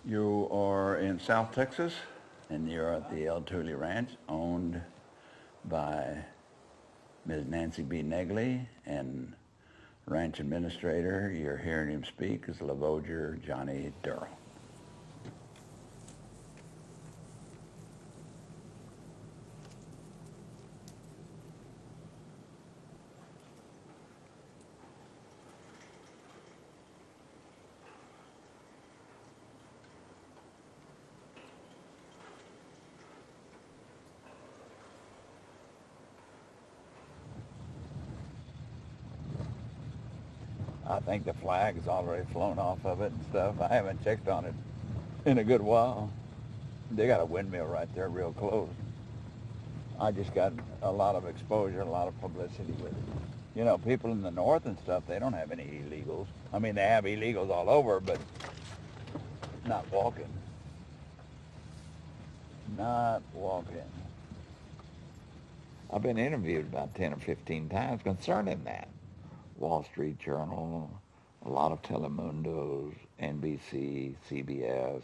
You are in South Texas, and you're at the El Tule Ranch, owned by Ms. Nancy B. Negley, and ranch administrator. You're hearing him speak is Lavoger Johnny Durrell. I think the flag has already flown off of it and stuff. I haven't checked on it in a good while. They got a windmill right there real close. I just got a lot of exposure, a lot of publicity with it. You know, people in the north and stuff, they don't have any illegals. I mean, they have illegals all over, but not walking. Not walking. I've been interviewed about 10 or 15 times concerning that. Wall Street Journal, a lot of Telemundos, NBC, CBS,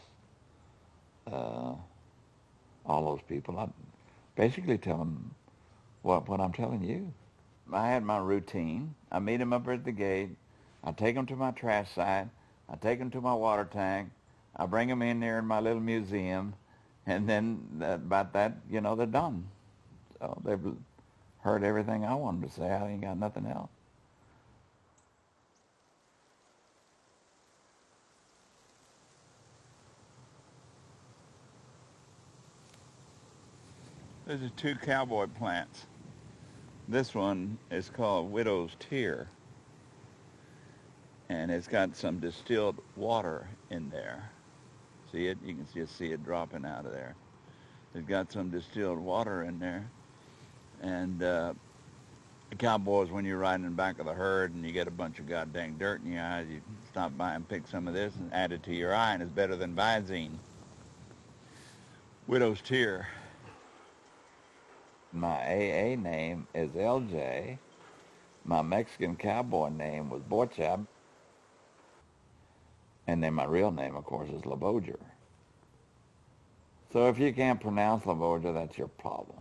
all those people. I basically tell them what I'm telling you. I had my routine. I meet them up at the gate. I take them to my trash site. I take them to my water tank. I bring them in there in my little museum. And then about that, you know, they're done. So they've heard everything I wanted to say. I ain't got nothing else. Those are two cowboy plants. This one is called Widow's Tear, and it's got some distilled water in there. See it? You can just see it dropping out of there. It's got some distilled water in there, and the cowboys, when you're riding in the back of the herd and you get a bunch of goddamn dirt in your eyes, you stop by and pick some of this and add it to your eye, and it's better than Visine. Widow's Tear. My AA name is LJ. My Mexican cowboy name was Borchab. And then my real name, of course, is Lavoger. So if you can't pronounce Lavoger, that's your problem.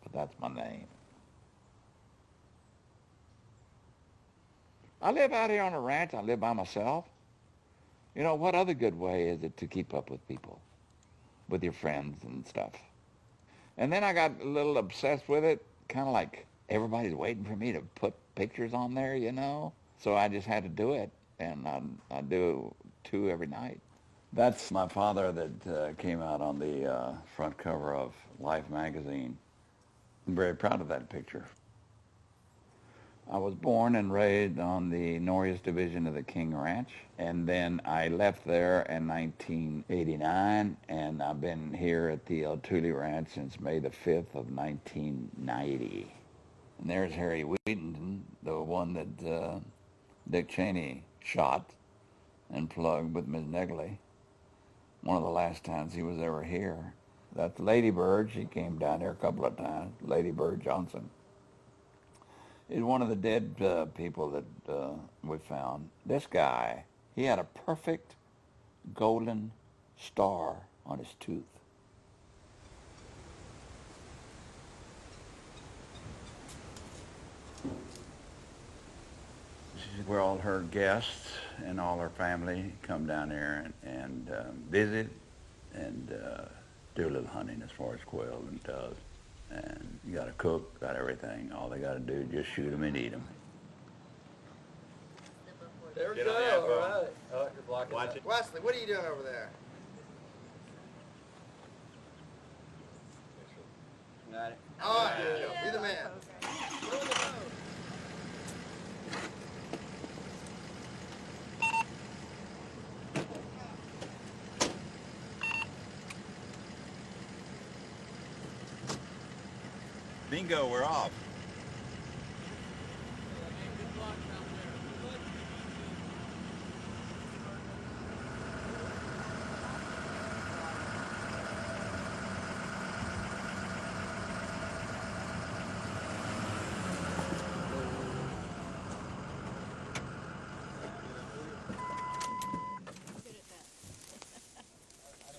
But that's my name. I live out here on a ranch. I live by myself. You know, what other good way is it to keep up with people, with your friends and stuff? And then I got a little obsessed with it, kind of like everybody's waiting for me to put pictures on there, you know? So I just had to do it, and I do 2 every night. That's my father that came out on the front cover of Life magazine. I'm very proud of that picture. I was born and raised on the Norris Division of the King Ranch, and then I left there in 1989, and I've been here at the El Tule Ranch since May the 5th of 1990. And there's Harry Wheaton, the one that Dick Cheney shot and plugged with Ms. Negley. One of the last times he was ever here. That's Lady Bird. She came down here a couple of times. Lady Bird Johnson is one of the dead people that we found. This guy, he had a perfect golden star on his tooth. Where all her guests and all her family come down here and visit and do a little hunting as far as quail and doves. And you got to cook, got everything. All they got to do is just shoot them and eat them. There we go. All right. Oh, you're blocking. Watch it. Wesley, what are you doing over there? Got it. All right. Be the man. Bingo, we're off.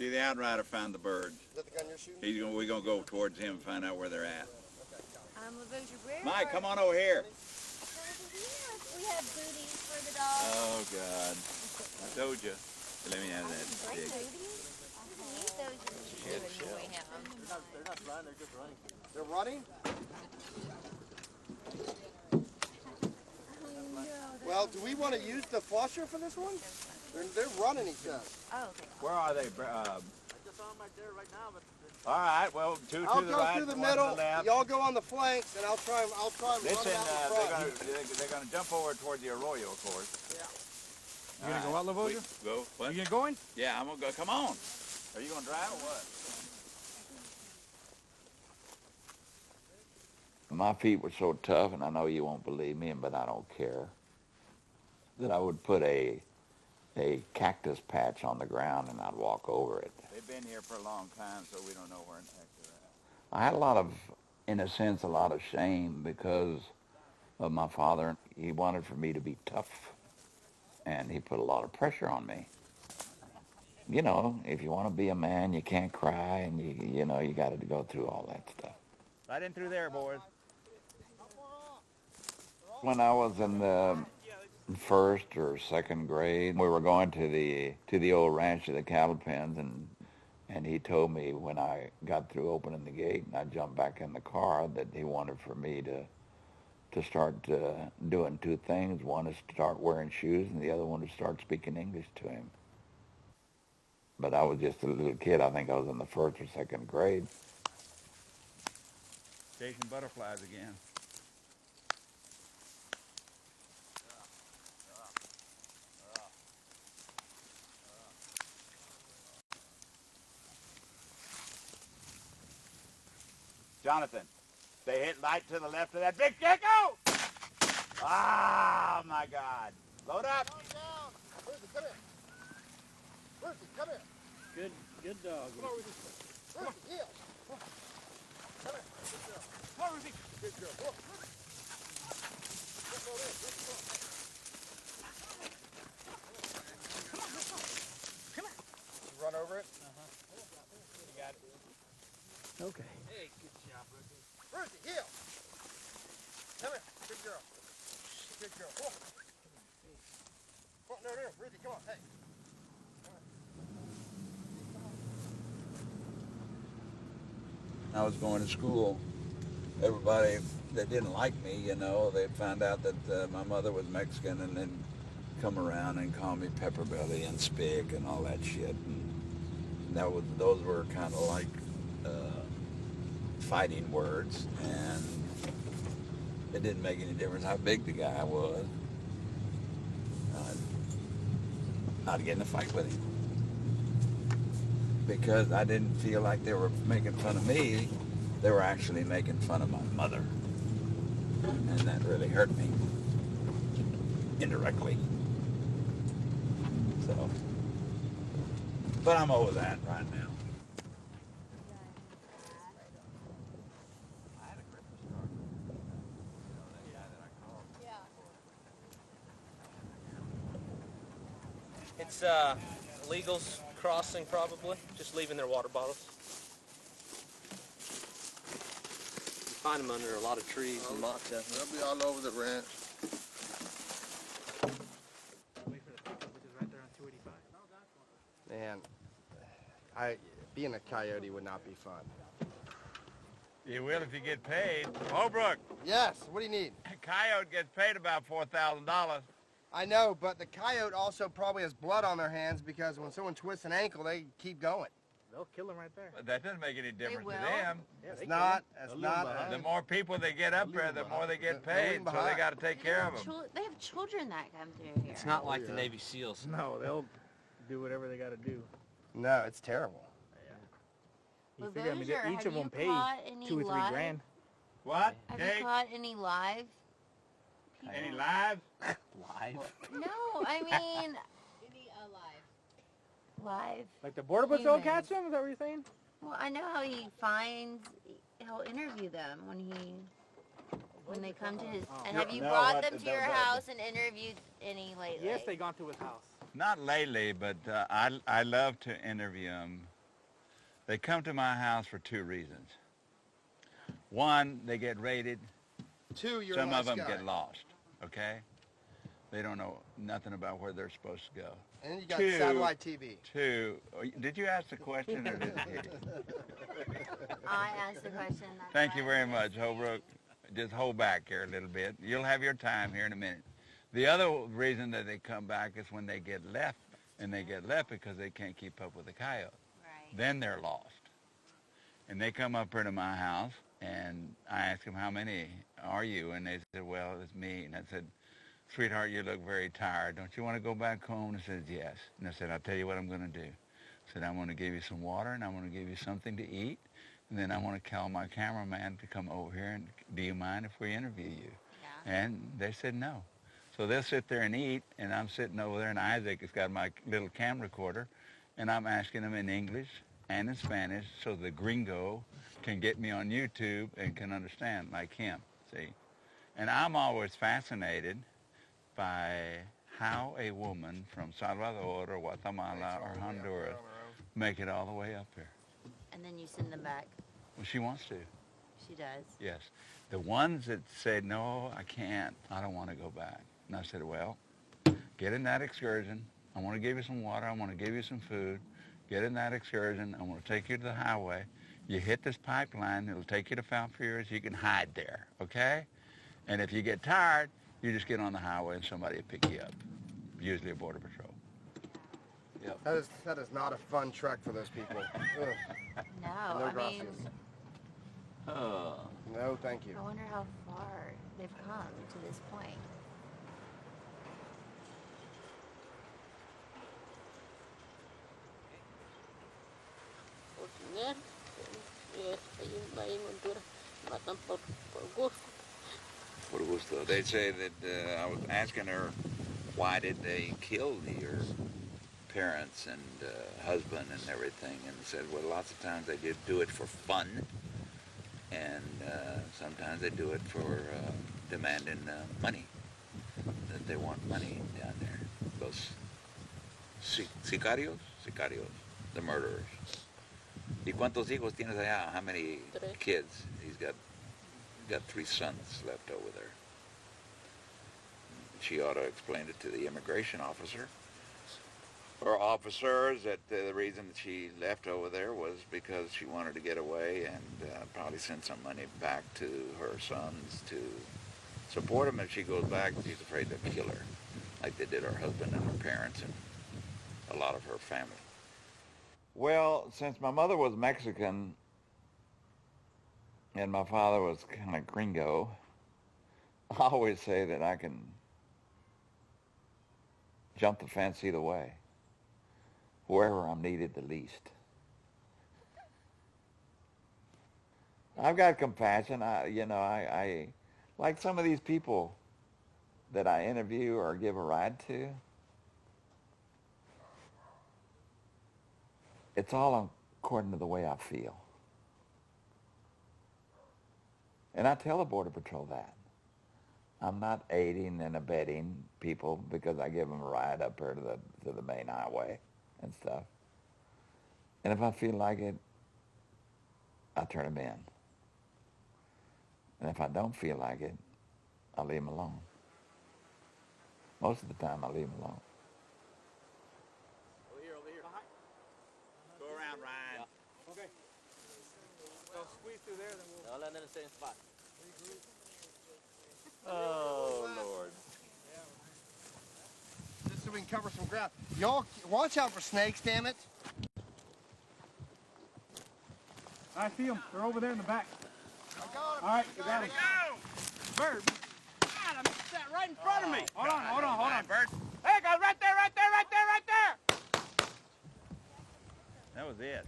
See, the outrider found the birds. Is that the gun you're shooting? We're gonna go towards him and find out where they're at. Okay. Mike, come on over here. We have booties for the dogs. Oh God, I told you. Let me have that stick. They're not flying, they're just running. They're running? Well, do we want to use the flusher for this one? They're running each other. Oh, okay. Where are they? I just saw them right there right now, but All right. Well, two I'll to the go right, through the one to middle. the left. Y'all go on the flanks, and I'll try and run Listen, out the front. they're gonna jump over toward the arroyo, of course. Yeah. You gonna go out, Lavoja? Go. What? You get going? Yeah, I'm gonna go. Come on. Are you gonna drive or what? My feet were so tough, and I know you won't believe me, but I don't care, that I would put a cactus patch on the ground and I'd walk over it. They've been here for a long time, so we don't know where in the heck they're at. I had a lot of, in a sense, a lot of shame because of my father. He wanted for me to be tough, and he put a lot of pressure on me. You know, if you want to be a man, you can't cry, and you know, you got to go through all that stuff. Right in through there, boys. When I was in the first or second grade, we were going to the old ranch of the cattle pens, and he told me when I got through opening the gate and I jumped back in the car that he wanted for me to start doing two things. One is to start wearing shoes, and the other one is to start speaking English to him. But I was just a little kid. I think I was in the first or second grade. Chasing butterflies again. Jonathan, they hit light to the left of that big gecko! Ah, my God. Load up. Down. Ruthie, come here. Ruthie, come here. Good dog. Come on, Ruthie. Ruthie, heel. Come here. Good girl. Come on, Ruthie. Good girl. Come on. Let's go there. Let's go. Come on. You run over it? You got it. Okay. Hey, good job, Ruthie. Ruthie, heel. Come here. Good girl. Good girl. Come on. Come on. No, Ruthie, come on. Hey. I was going to school. Everybody that didn't like me, you know, they'd find out that my mother was Mexican, and then come around and call me Pepper Belly and Spick and all that shit. And those were kind of like fighting words, and it didn't make any difference how big the guy was. I'd get in a fight with him because I didn't feel like they were making fun of me. They were actually making fun of my mother, and that really hurt me indirectly. So, but I'm over that right now. It's illegals crossing, probably, just leaving their water bottles. You find them under a lot of trees and rocks. They'll be all over the ranch. Wait for the pickup, which is right there on 285. Man, being a coyote would not be fun. You will if you get paid. Holbrook, Yes, what do you need? coyote gets paid about $4,000. I know, but the coyote also probably has blood on their hands because when someone twists an ankle, they keep going. They'll kill him right there. But that doesn't make any difference to will. them. Yeah, It's they not, kill him. it's They'll leave 'em not. behind. The more people they get up there, the more they get paid, so they got to take care of them. They have children that come through here. It's not like the Navy SEALs. No, they'll do whatever they got to do. No, it's terrible. You Well, figure, I mean, Dozier, each have of them you pay caught any 2 or 3 live? grand. What? Have Jake? you caught any live? Any live? Live? No, I mean. Any alive. Live. Like the Border Patrol Humans. catch them? Is that what you're saying? Well, I know how he'll interview them when they come to his. And have you No, brought what them the- to your the- house and interviewed any lately? Yes, they gone to his house. Not lately, but I love to interview them They come to my house for two reasons. One, they get raided. Two, you're a Some nice of them guy. get lost, okay? They don't know nothing about where they're supposed to go. And then you got Two- satellite TV. Two, did you ask the question or did he? I asked the question. That's Thank why you I very was- much, Holbrook. Just hold back here a little bit. You'll have your time here in a minute. The other reason that they come back is when they get left, and they get left because they can't keep up with the coyote. Right. Then they're lost. And they come up here to my house, and I asked them, how many are you? And they said, well, it's me. And I said, sweetheart, you look very tired. Don't you want to go back home? And I said, yes. And I said, I'll tell you what I'm going to do. I said, I'm going to give you some water, and I'm going to give you something to eat. And then I want to call my cameraman to come over here, and do you mind if we interview you? Yeah. And they said no. So they'll sit there and eat, and I'm sitting over there, and Isaac has got my little camera recorder, and I'm asking them in English and in Spanish so the gringo can get me on YouTube and can understand like him, see? And I'm always fascinated by how a woman from Salvador or Guatemala or Honduras make it all the way up here. And then you send them back. Well, she wants to, She does. yes. The ones that said, no, I can't, I don't want to go back. And I said, well, get in that excursion. I want to give you some water. I want to give you some food. Get in that excursion. I want to take you to the highway. You hit this pipeline. It'll take you to Fountain Furies. You can hide there, okay? And if you get tired, you just get on the highway and somebody will pick you up, usually a Border Patrol. Yep. That is not a fun trek for those people. Ugh. No, No I gracias. mean, Oh. No, thank you. I wonder how far they've come to this point. Por gusto. They say that I was asking her, why did they kill your parents and husband and everything? And said, well, lots of times they did do it for fun, and sometimes they do it for demanding money. That they want money down there. Those sicarios, the murderers. ¿Y cuántos hijos tienes allá? How many kids? He's got 3 sons left over there. She ought to explain it to the immigration officer or officers that the reason that she left over there was because she wanted to get away and probably send some money back to her sons to support them. If she goes back, she's afraid they'll kill her, like they did her husband and her parents and a lot of her family. Well, since my mother was Mexican and my father was kind of gringo, I always say that I can jump the fence either way, wherever I'm needed the least. I've got compassion. I like some of these people that I interview or give a ride to. It's all according to the way I feel. And I tell the Border Patrol that. I'm not aiding and abetting people because I give them a ride up here to the main highway and stuff. And if I feel like it, I turn them in. And if I don't feel like it, I leave them alone. Most of the time, I leave them alone. Over here. Go around, Ryan. Okay. So squeeze through there, then we'll. All in the same spot. Oh, Lord. Just so we can cover some ground. Y'all, watch out for snakes, damn it. I see them. They're over there in the back. I got him. All right, you got them. Bird. God, I missed that right in front of me. Hold on. Bert. Hey, guys, right there. That was it.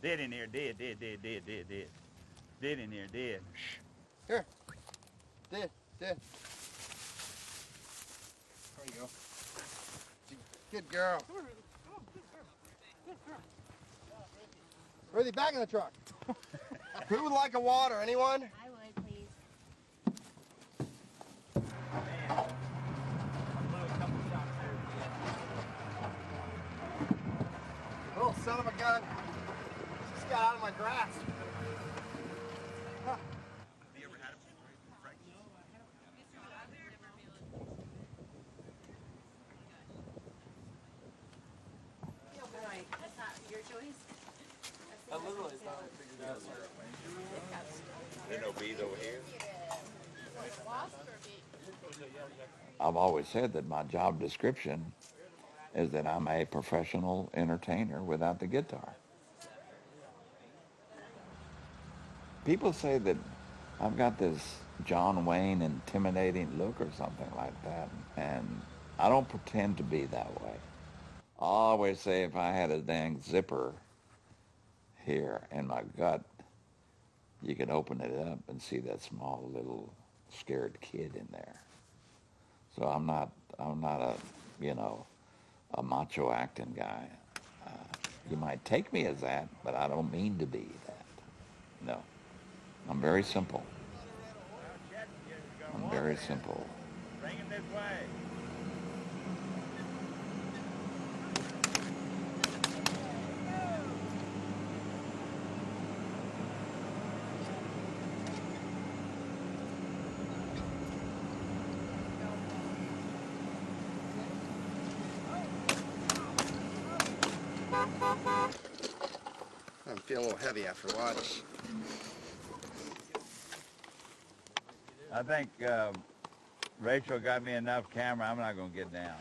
Dead in here, dead. Dead in here, dead. Here. Did. There you go. Good girl. Ruthie, back in the truck. Who would like a water? Anyone? I would, please. Little son of a gun. my grasp. Huh. That's not your choice. I literally thought I figured out. There no bees over here. I've always said that my job description is that I'm a professional entertainer without the guitar. People say that I've got this John Wayne intimidating look or something like that, and I don't pretend to be that way. I always say if I had a dang zipper here in my gut, you could open it up and see that small little scared kid in there. So I'm not a, a macho acting guy. You might take me as that, but I don't mean to be that. No. I'm very simple. I'm very simple. Bring it this way. I'm feeling a little heavy after a while. I think Rachel got me enough camera. I'm not going to get down.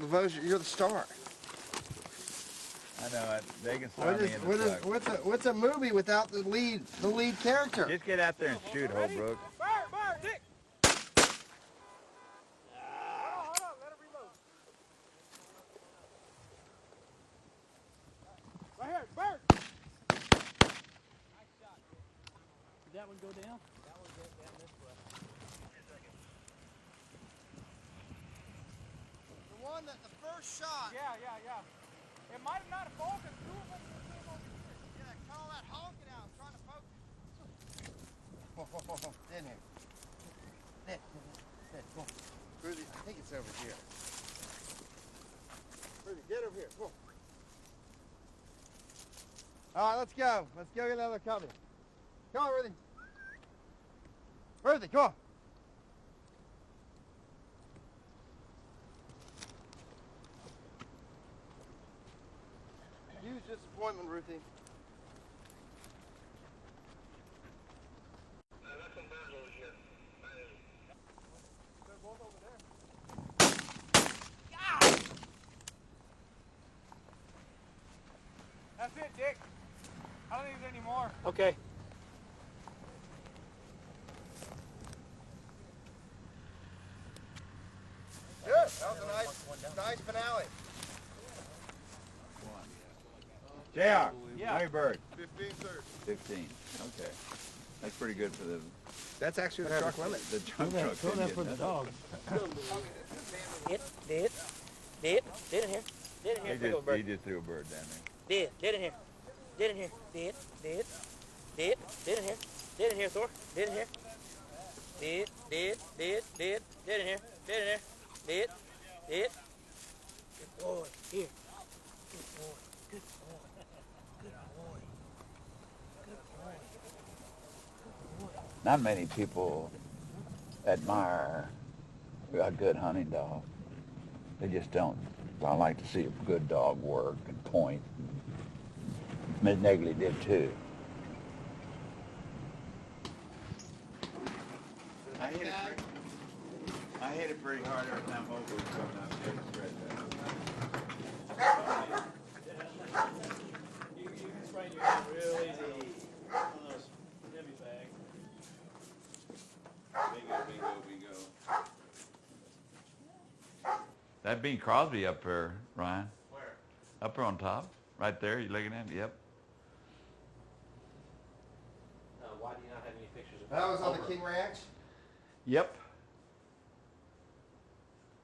LeVos, you're the star. I know it. They can start me in the truck. What's a movie without the lead character? Just get out there and shoot, Holbrook. Fire, Dick! Hold on, let it reload. Right here, bird! Nice shot. Did that one go down? That one went down this way. The one that the first shot. Yeah. It might have not focused. Two of them came over here. Yeah, call that honking out. I'm trying to focus. Whoa. In here. Come on. Rudy, I think it's over here. Rudy, get over here. Come on. All right, let's go. Let's go get another covey. Come on, Rudy. Rudy, come on. Huge disappointment, Ruthie. They're both over there. That's it, Dick. I don't think there's any more. Okay. Good. That was a nice finale. JR, Yeah. how many birds? 15, sir. 15. Okay. That's pretty good for the That's actually the truck limit. the truck truck. Throw that for the dog. Did in here. Did in here. Big old bird. He just threw a bird down there. Did in here. Did in here. Did in here. Did in here, Thor. Did in here. Did in here. Did in here. Did. Good boy. Here. Good boy. Good boy. Good boy. Good boy. Not many people admire a good hunting dog. They just don't. I like to see a good dog work and point. Ms. Negley did too. I hit it pretty hard every time Hope was coming up there and spread that. You can sprain your hand real easy on those heavy bags. Bingo. That Bing Crosby up there, Ryan. Where? Up there on top. Right there. You looking at him? Yep. Why do you not have any pictures of That was on the Over. King Ranch? Yep.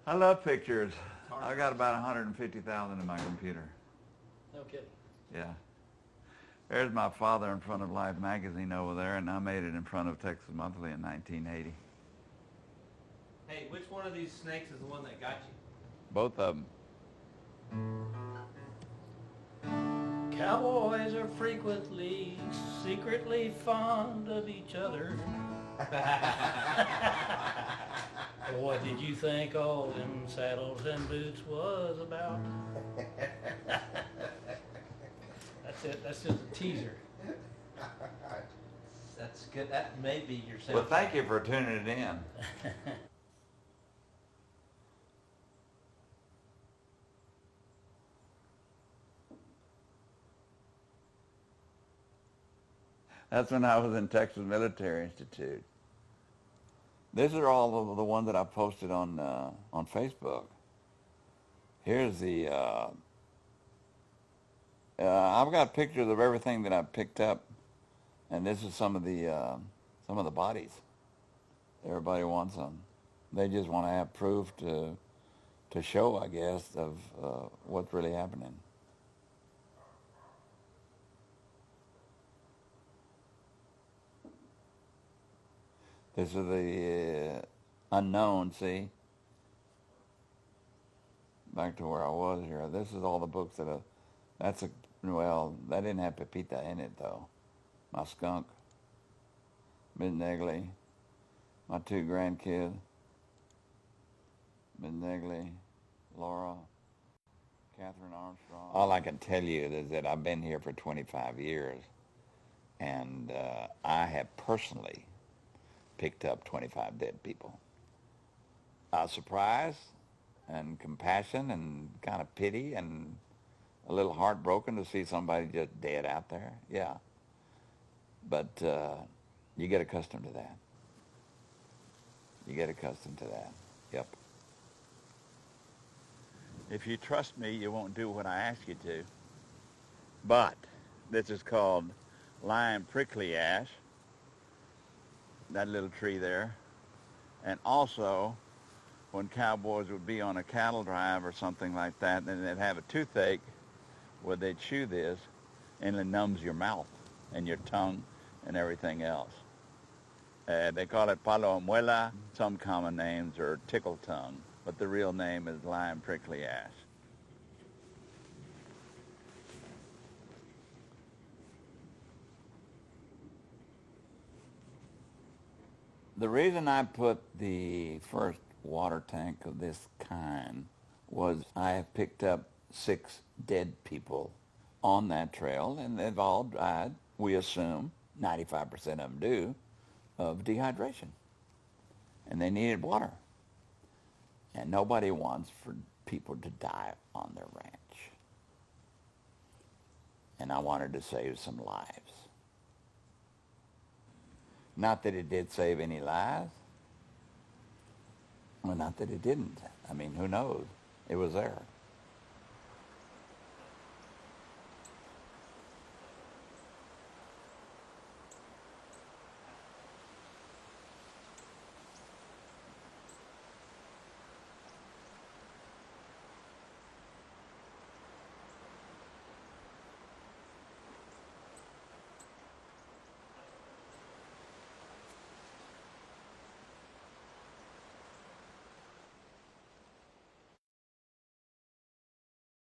I love pictures. I got about 150,000 in my computer. No kidding. Yeah. There's my father in front of Life magazine over there, and I made it in front of Texas Monthly in 1980. Hey, which one of these snakes is the one that got you? Both of them. Cowboys are frequently, secretly fond of each other. What did you think all them saddles and boots was about? That's it. That's just a teaser. That's good. That may be your soundtrack. Well, thank you for tuning it in. That's when I was in Texas Military Institute. These are all of the ones that I posted on Facebook. Here's the. I've got pictures of everything that I picked up, and this is some of the bodies. Everybody wants them. They just want to have proof to show, I guess, of what's really happening. This is the unknown, see? Back to where I was here. This is all the books that well, that didn't have Pepita in it, though. My skunk, Miss Negley, my two grandkids, Miss Negley, Laura, Catherine Armstrong. All I can tell you is that I've been here for 25 years, and I have personally picked up 25 dead people. Surprise and compassion and kind of pity and a little heartbroken to see somebody just dead out there. Yeah. But you get accustomed to that. You get accustomed to that. Yep. If you trust me, you won't do what I ask you to. But this is called lime prickly ash. That little tree there. And also, when cowboys would be on a cattle drive or something like that, then they'd have a toothache where they'd chew this, and it numbs your mouth and your tongue and everything else. They call it palo muela. Some common names are tickle tongue, but the real name is lime prickly ash. The reason I put the first water tank of this kind was I have picked up 6 dead people on that trail, and they've all died, we assume, 95% of them do, of dehydration. And they needed water. And nobody wants for people to die on their ranch. And I wanted to save some lives. Not that it did save any lives. Well, not that it didn't. I mean, who knows? It was there.